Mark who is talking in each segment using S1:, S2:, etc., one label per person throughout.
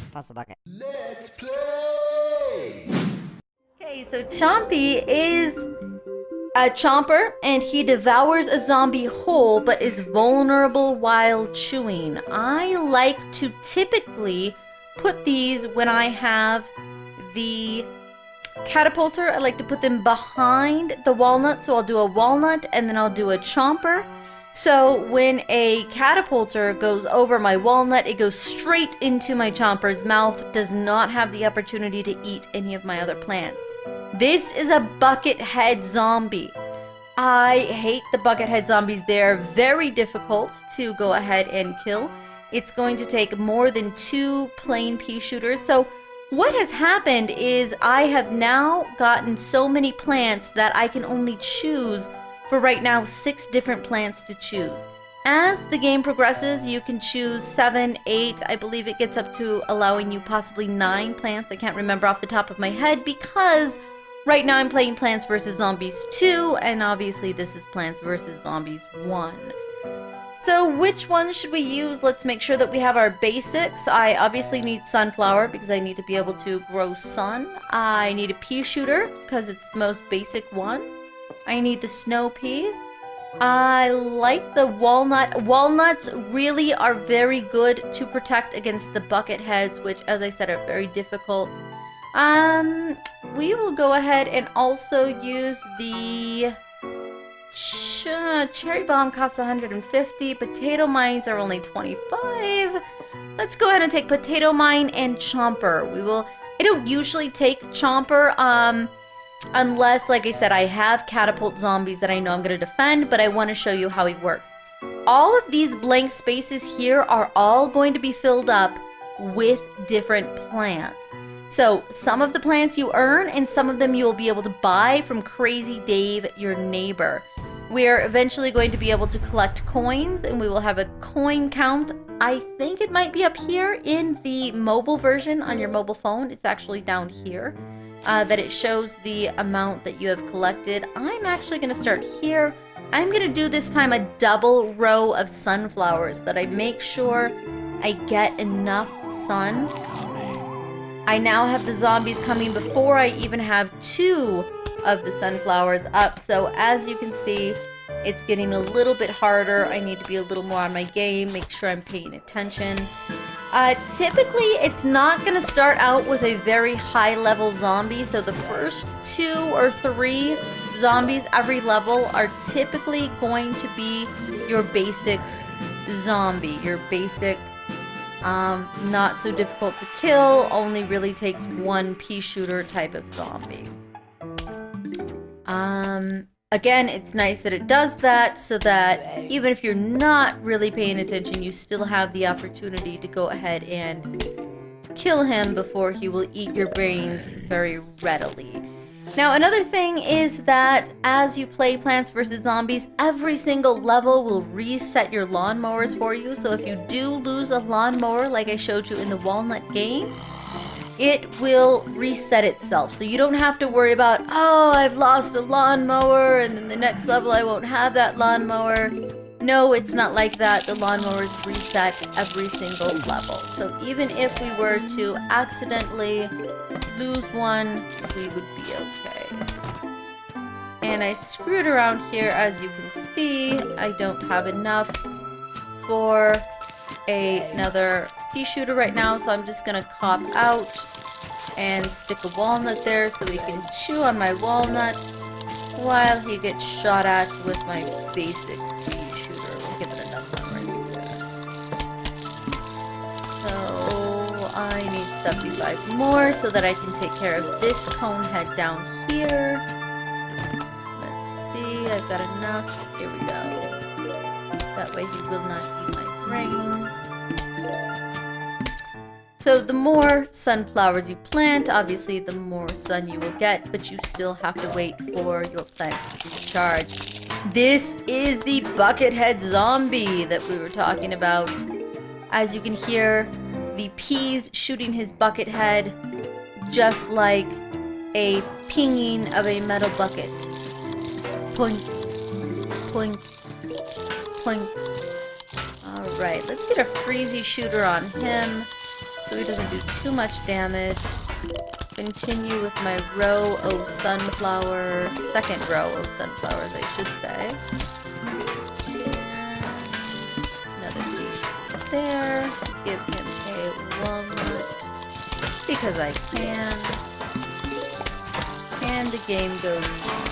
S1: Fuzzle Bukkit.
S2: Let's play!
S3: Okay, so Chompy is a chomper, and he devours a zombie whole, but is vulnerable while chewing. I like to typically put these when I have the catapulter. I like to put them behind the walnut, so I'll do a walnut, and then I'll do a chomper. So when a catapulter goes over my walnut, it goes straight into my chomper's mouth, does not have the opportunity to eat any of my other plants. This is a bucket head zombie. I hate the bucket head zombies. They're very difficult to go ahead and kill. It's going to take more than 2 plain pea shooters. So what has happened is I have now gotten so many plants that I can only choose for right now 6 different plants to choose. As the game progresses, you can choose 7, 8. I believe it gets up to allowing you possibly 9 plants. I can't remember off the top of my head because right now I'm playing Plants vs. Zombies 2, and obviously this is Plants vs. Zombies 1. So which one should we use? Let's make sure that we have our basics. I obviously need sunflower because I need to be able to grow sun. I need a pea shooter because it's the most basic one. I need the snow pea. I like the walnut. Walnuts really are very good to protect against the bucket heads, which, as I said, are very difficult. We will go ahead and also use the cherry bomb costs 150. Potato mines are only 25. Let's go ahead and take potato mine and chomper. I don't usually take chomper, unless, like I said, I have catapult zombies that I know I'm going to defend, but I want to show you how he works. All of these blank spaces here are all going to be filled up with different plants. So some of the plants you earn, and some of them you'll be able to buy from Crazy Dave, your neighbor. We're eventually going to be able to collect coins, and we will have a coin count. I think it might be up here in the mobile version on your mobile phone. It's actually down here. That it shows the amount that you have collected. I'm actually going to start here. I'm going to do this time a double row of sunflowers so that I make sure I get enough sun. I now have the zombies coming before I even have 2 of the sunflowers up. So as you can see, it's getting a little bit harder. I need to be a little more on my game, make sure I'm paying attention. Typically, it's not going to start out with a very high level zombie, so the first 2 or 3 zombies every level are typically going to be your basic zombie, your basic, not so difficult to kill, only really takes 1 pea shooter type of zombie. Again, it's nice that it does that so that even if you're not really paying attention, you still have the opportunity to go ahead and kill him before he will eat your brains very readily. Now, another thing is that as you play Plants vs. Zombies, every single level will reset your lawnmowers for you. So if you do lose a lawnmower, like I showed you in the walnut game, it will reset itself. So you don't have to worry about, oh, I've lost a lawnmower, and then the next level I won't have that lawnmower. No, it's not like that. The lawnmowers reset every single level. So even if we were to accidentally lose one, we would be okay. And I screwed around here, as you can see. I don't have enough for another pea shooter right now, so I'm just gonna cop out and stick a walnut there so he can chew on my walnut while he gets shot at with my basic pea shooter. We'll give it enough one right there. So I need 75 more so that I can take care of this cone head down here. Let's see, I've got enough. Here we go. That way he will not eat my brains. So the more sunflowers you plant, obviously the more sun you will get, but you still have to wait for your plants to charge. This is the buckethead zombie that we were talking about. As you can hear, the peas shooting his bucket head just like a pinging of a metal bucket. Poink, poink, poink. Alright, let's get a freezy shooter on him so he doesn't do too much damage. Continue with my row of sunflower, second row of sunflowers, I should say. And another pea there. Give him a walnut because I can. And the game goes on.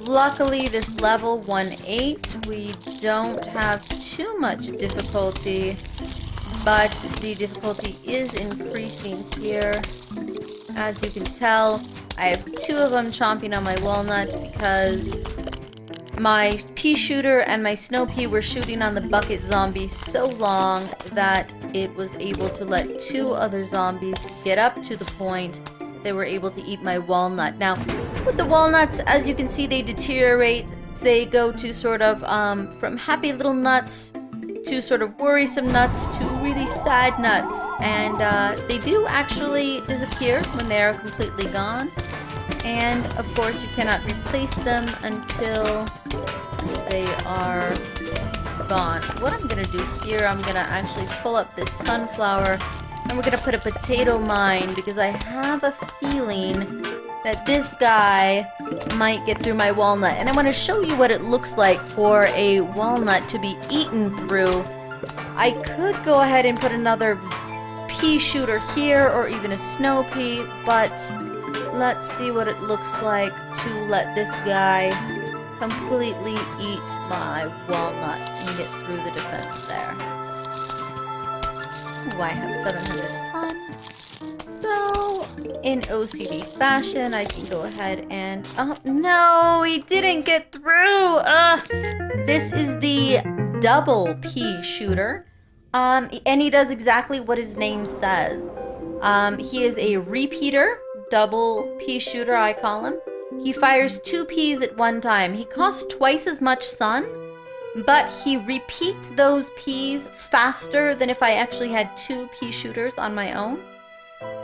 S3: Luckily, this level 1-8, we don't have too much difficulty, but the difficulty is increasing here. As you can tell, I have 2 of them chomping on my walnut because my pea shooter and my snow pea were shooting on the bucket zombie so long that it was able to let 2 other zombies get up to the point they were able to eat my walnut. Now, with the walnuts, as you can see, they deteriorate. They go to sort of from happy little nuts to sort of worrisome nuts to really sad nuts. And they do actually disappear when they are completely gone. And of course, you cannot replace them until they are gone. What I'm gonna do here, I'm gonna actually pull up this sunflower and we're gonna put a potato mine because I have a feeling that this guy might get through my walnut. And I want to show you what it looks like for a walnut to be eaten through. I could go ahead and put another pea shooter here or even a snow pea, but let's see what it looks like to let this guy completely eat my walnut and get through the defense there. Ooh, I have 700 sun. So, in OCD fashion, I can go ahead and... Oh, no! He didn't get through! Ugh! This is the double pea shooter. And he does exactly what his name says. He is a repeater. Double pea shooter, I call him. He fires 2 peas at one time. He costs twice as much sun, but he repeats those peas faster than if I actually had 2 pea shooters on my own.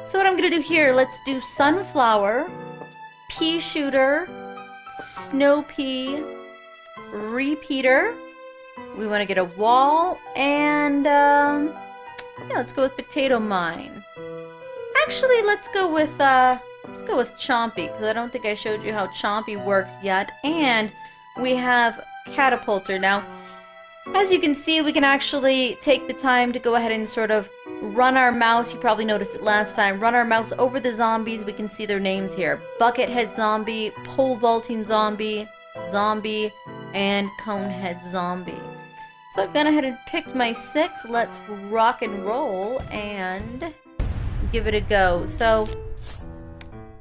S3: So what I'm gonna do here, let's do sunflower, pea shooter, snow pea, repeater. We want to get a wall, and yeah, let's go with potato mine. Actually, let's go with Chompy, because I don't think I showed you how Chompy works yet. And we have Catapulter. Now, as you can see, we can actually take the time to go ahead and sort of run our mouse. You probably noticed it last time. Run our mouse over the zombies. We can see their names here. Buckethead zombie, pole vaulting zombie, zombie, and conehead zombie. So I've gone ahead and picked my 6. Let's rock and roll and give it a go. So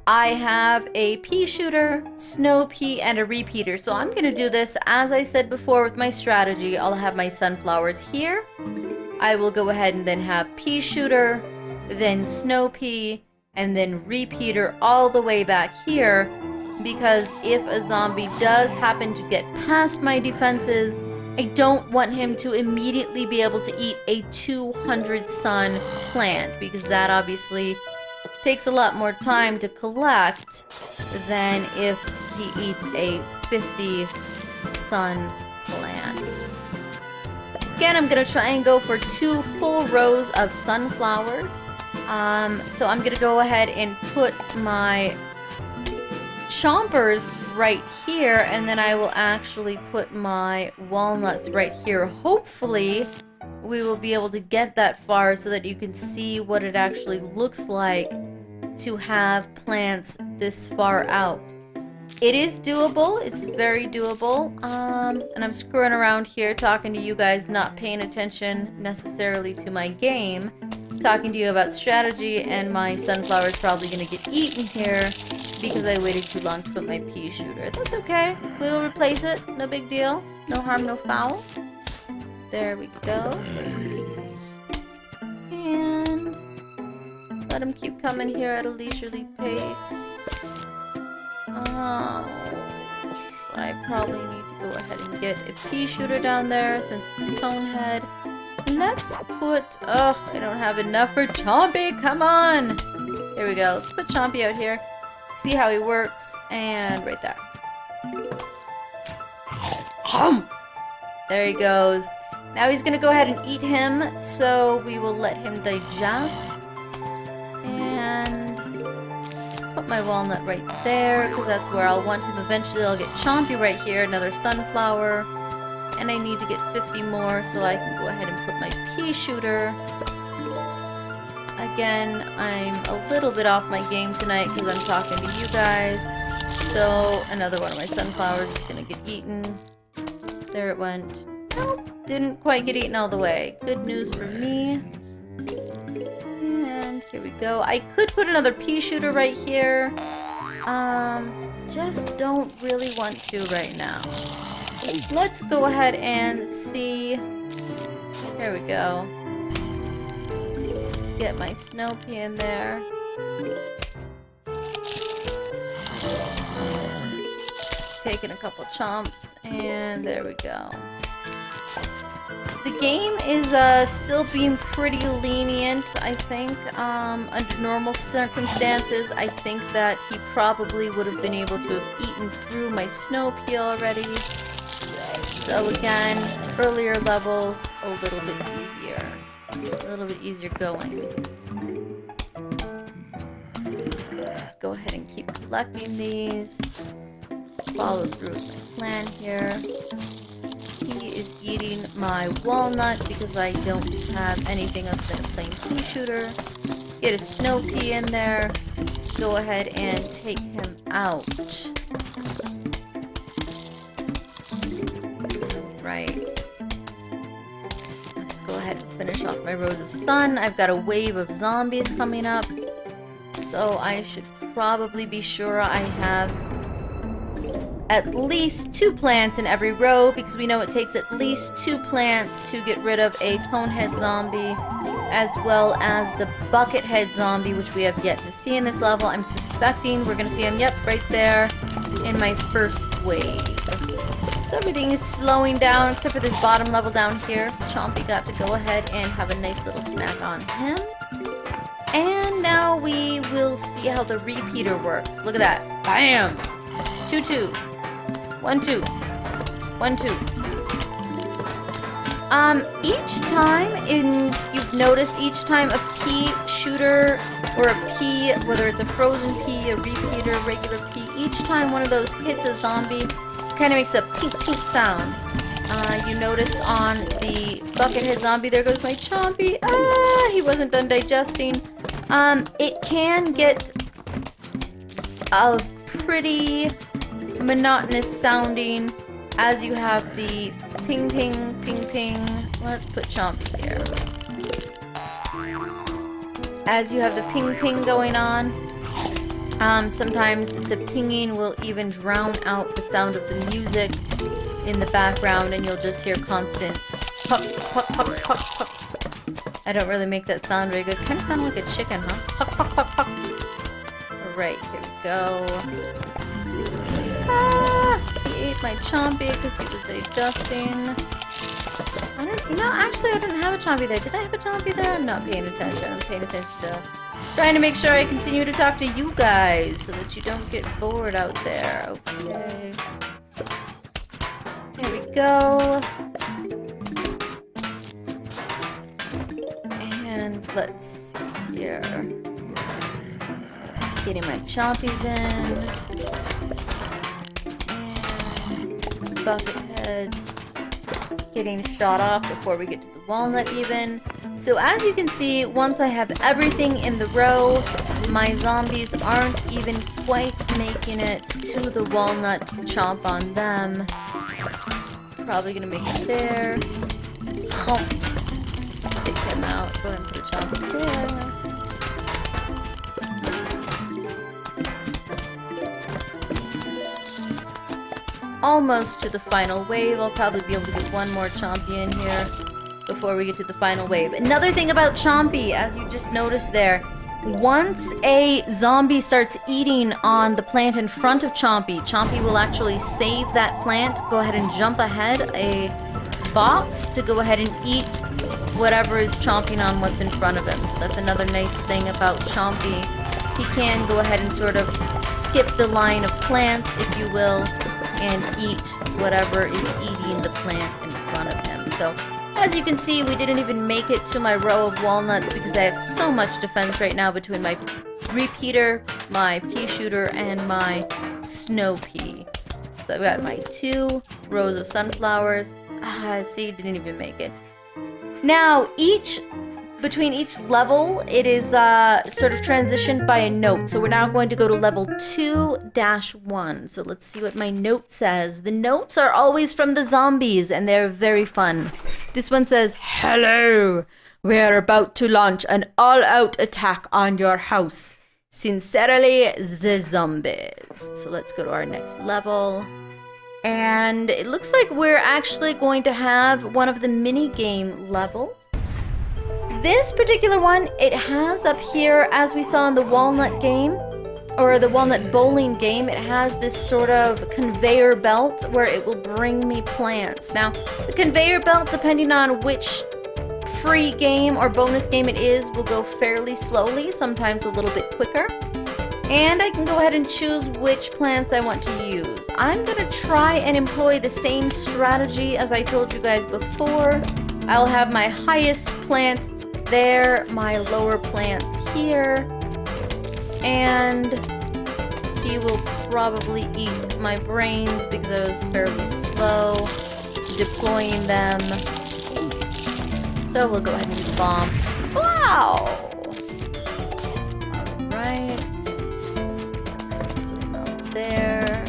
S3: I have a pea shooter, snow pea, and a repeater. So I'm gonna do this as I said before with my strategy. I'll have my sunflowers here. I will go ahead and then have pea shooter, then snow pea, and then repeater all the way back here, because if a zombie does happen to get past my defenses, I don't want him to immediately be able to eat a 200 sun plant, because that obviously takes a lot more time to collect than if he eats a 50 sun plant. Again, I'm gonna try and go for 2 full rows of sunflowers. So I'm gonna go ahead and put my chompers right here, and then I will actually put my walnuts right here. Hopefully, we will be able to get that far so that you can see what it actually looks like to have plants this far out. It is doable. It's very doable. And I'm screwing around here talking to you guys, not paying attention necessarily to my game. Talking to you about strategy, and my sunflower is probably going to get eaten here because I waited too long to put my pea shooter. That's okay. We will replace it. No big deal. No harm, no foul. There we go. And let him keep coming here at a leisurely pace. I probably need to go ahead and get a pea shooter down there since it's a conehead. Let's put... Oh, I don't have enough for Chompy. Come on. There we go. Let's put Chompy out here. See how he works. And right there. There he goes. Now he's gonna go ahead and eat him, so we will let him digest. And put my walnut right there, because that's where I'll want him eventually. I'll get Chompy right here, another sunflower. And I need to get 50 more, so I can go ahead and put my pea shooter. Again, I'm a little bit off my game tonight because I'm talking to you guys. So, another one of my sunflowers is gonna get eaten. There it went. Nope, didn't quite get eaten all the way. Good news for me. And here we go. I could put another pea shooter right here. Just don't really want to right now. Let's go ahead and see. Here we go. Get my snow pea in there. Taking a couple chomps, and there we go. The game is still being pretty lenient, I think. Under normal circumstances, I think that he probably would have been able to have eaten through my snow pea already. So again, earlier levels, a little bit easier. A little bit easier going. Let's go ahead and keep collecting these. Follow through with my plan here. He is eating my walnut because I don't have anything other than a plain pea shooter. Get a snow pea in there. Go ahead and take him out. Right. Let's go ahead and finish off my rows of sun. I've got a wave of zombies coming up. So I should probably be sure I have at least 2 plants in every row, because we know it takes at least 2 plants to get rid of a conehead zombie, as well as the bucket head zombie, which we have yet to see in this level. I'm suspecting we're going to see him, yep, right there in my first wave. So everything is slowing down except for this bottom level down here. Chompy got to go ahead and have a nice little snack on him. And now we will see how the repeater works. Look at that. Bam! 2-2. 1-2. 1-2. Each time, you've noticed each time a pea shooter or a pea, whether it's a frozen pea, a repeater, a regular pea, each time one of those hits a zombie, kind of makes a pink pink sound. You noticed on the buckethead zombie, there goes my Chompy. He wasn't done digesting. It can get a pretty monotonous sounding as you have the ping ping ping ping. Let's put Chompy here. As you have the ping ping going on, sometimes the pinging will even drown out the sound of the music in the background, and you'll just hear constant puck, puck, puck, puck, puck. I don't really make that sound very good. Kind of sound like a chicken, huh? Puck, puck, puck, puck. Alright, here we go. He ate my Chompy because he was digesting. Actually, I didn't have a Chompy there. Did I have a Chompy there? I'm not paying attention. I'm paying attention to... Trying to make sure I continue to talk to you guys so that you don't get bored out there. Okay. Here we go. And let's see here. Getting my Chompies in. And Buckethead getting shot off before we get to the walnut even. So as you can see, once I have everything in the row, my zombies aren't even quite making it to the walnut to chomp on them. Probably gonna make it there. Oh. Take him out. Go ahead and put a chomp there. Almost to the final wave. I'll probably be able to get one more Chompy in here before we get to the final wave. Another thing about Chompy, as you just noticed there, once a zombie starts eating on the plant in front of Chompy, Chompy will actually save that plant, go ahead and jump ahead a box to go ahead and eat whatever is chomping on what's in front of him. So that's another nice thing about Chompy. He can go ahead and sort of skip the line of plants, if you will, and eat whatever is eating the plant in front of him. So As you can see, we didn't even make it to my row of walnuts because I have so much defense right now between my repeater, my pea shooter, and my snow pea. So I've got my 2 rows of sunflowers. See, didn't even make it. Now, between each level, it is sort of transitioned by a note. So we're now going to go to level 2-1. So let's see what my note says. The notes are always from the zombies, and they're very fun. This one says, "Hello, we're about to launch an all-out attack on your house. Sincerely, the zombies." So let's go to our next level. And it looks like we're actually going to have one of the mini-game levels. This particular one, it has up here, as we saw in the walnut game, or the walnut bowling game, it has this sort of conveyor belt where it will bring me plants. Now, the conveyor belt, depending on which free game or bonus game it is, will go fairly slowly, sometimes a little bit quicker. And I can go ahead and choose which plants I want to use. I'm going to try and employ the same strategy as I told you guys before. I'll have my highest plants there, my lower plants here, and he will probably eat my brains because I was fairly slow deploying them. So we'll go ahead and use bomb. Wow! Alright. There.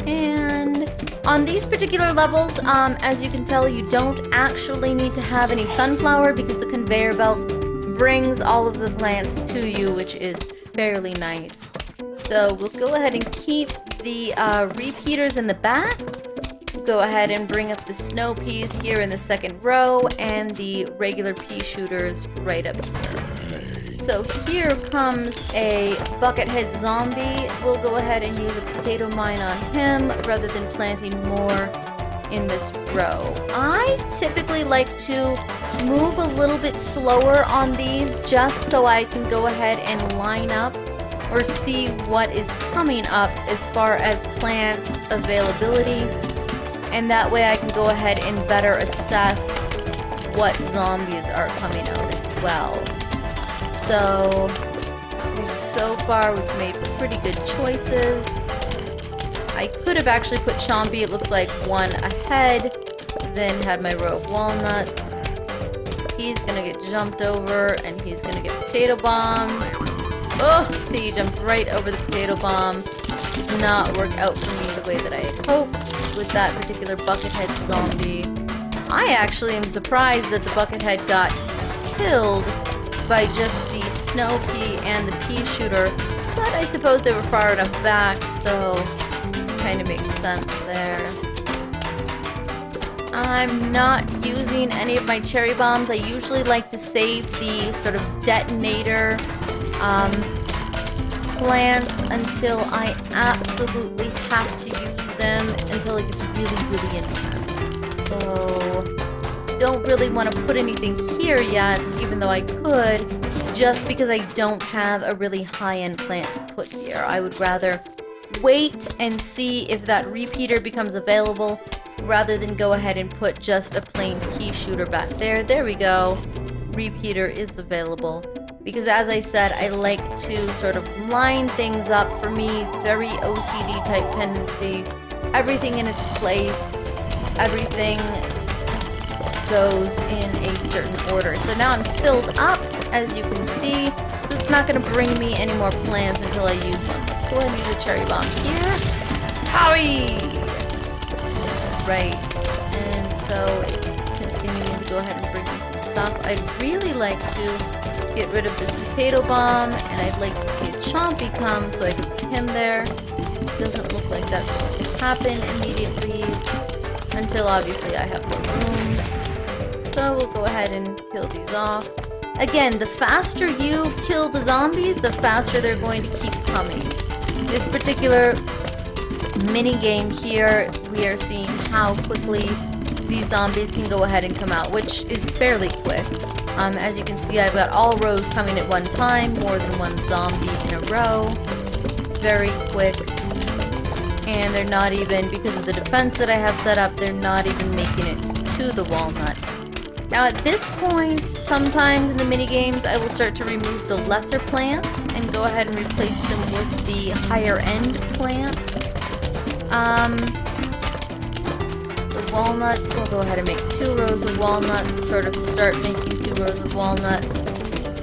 S3: And on these particular levels, as you can tell, you don't actually need to have any sunflower because the conveyor belt brings all of the plants to you, which is fairly nice. So we'll go ahead and keep the repeaters in the back. Go ahead and bring up the snow peas here in the second row and the regular pea shooters right up here. So here comes a buckethead zombie. We'll go ahead and use a potato mine on him rather than planting more in this row. I typically like to move a little bit slower on these just so I can go ahead and line up or see what is coming up as far as plant availability. And that way I can go ahead and better assess what zombies are coming out as well. So far we've made pretty good choices. I could have actually put Chompy, it looks like, one ahead, then had my row of walnuts. He's gonna get jumped over and he's gonna get potato bomb. Oh, see, he jumped right over the potato bomb. Did not work out for me the way that I had hoped with that particular buckethead zombie. I actually am surprised that the buckethead got killed by just the snow pea and the pea shooter, but I suppose they were far enough back, so kind of makes sense there. I'm not using any of my cherry bombs. I usually like to save the sort of detonator plants until I absolutely have to use them, until it gets really, really intense. So don't really want to put anything here yet, even though I could, just because I don't have a really high-end plant to put here. I would rather wait and see if that repeater becomes available rather than go ahead and put just a plain pea shooter back there. There we go. Repeater is available. Because as I said, I like to sort of line things up. For me, very OCD type tendency. Everything in its place. Everything goes in a certain order. So now I'm filled up, as you can see. So it's not going to bring me any more plants until I use one. Go ahead and use a cherry bomb here. Howie! Right. And so it's continuing to go ahead and bring me some stuff. I'd really like to get rid of this potato bomb, and I'd like to see a Chompy come so I can put him there. Doesn't look like that's going to happen immediately until obviously I have more room. So we'll go ahead and kill these off. Again, the faster you kill the zombies, the faster they're going to keep coming. This particular mini game here, we are seeing how quickly these zombies can go ahead and come out, which is fairly quick. As you can see, I've got all rows coming at one time, more than one zombie in a row. Very quick. And they're not even, because of the defense that I have set up, they're not even making it to the walnut. Now at this point, sometimes in the mini games, I will start to remove the lesser plants and go ahead and replace them with the higher end plant. The walnuts, we'll go ahead and make 2 rows of walnuts, sort of start making 2 rows of walnuts.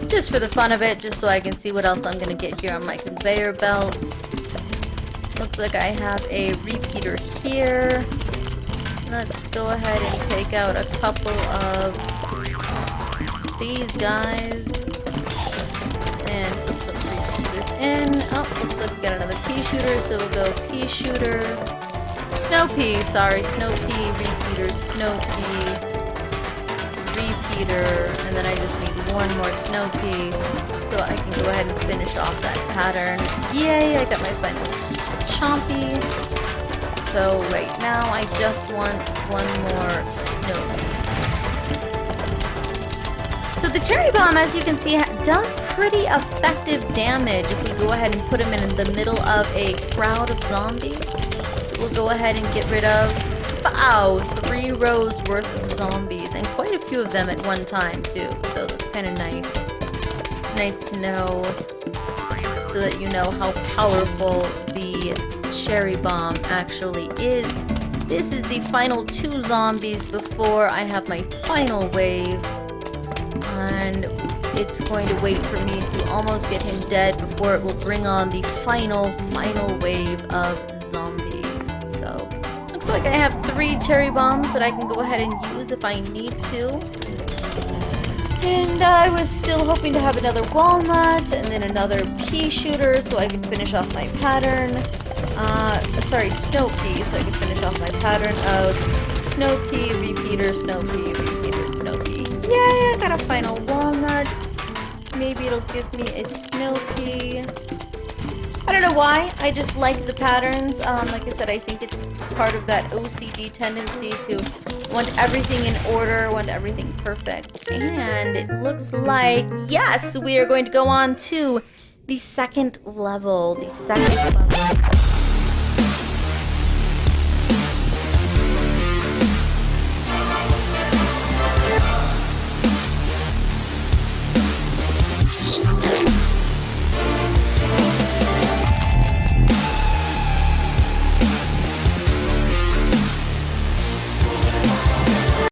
S3: Just for the fun of it, just so I can see what else I'm gonna get here on my conveyor belt. Looks like I have a repeater here. Let's go ahead and take out a couple of these guys. And put some repeaters in. Oh, looks like we got another pea shooter, so we'll go pea shooter. Snow pea, sorry, snow pea, repeater, snow pea, repeater, and then I just need 1 more snow pea, so I can go ahead and finish off that pattern. Yay, I got my final chompy. So right now I just want 1 more snow pea. So the cherry bomb, as you can see, does pretty effective damage if we go ahead and put him in the middle of a crowd of zombies. We'll go ahead and get rid of, wow, 3 rows worth of zombies, and quite a few of them at one time too, so that's kind of nice. Nice to know, so that you know how powerful the cherry bomb actually is. This is the final 2 zombies before I have my final wave, and it's going to wait for me to almost get him dead before it will bring on the final wave of zombies. So, looks like I have 3 cherry bombs that I can go ahead and use if I need to. And I was still hoping to have another walnut and then another pea shooter so I can finish off my pattern. Sorry, snow pea, so I can finish off my pattern of snow pea, repeater, snow pea, repeater, snow pea. Yay, I got a final walnut. Maybe it'll give me a snow pea. I don't know why, I just like the patterns. Like I said, I think it's part of that OCD tendency to want everything in order, want everything perfect. And it looks like, yes, we are going to go on to the second level.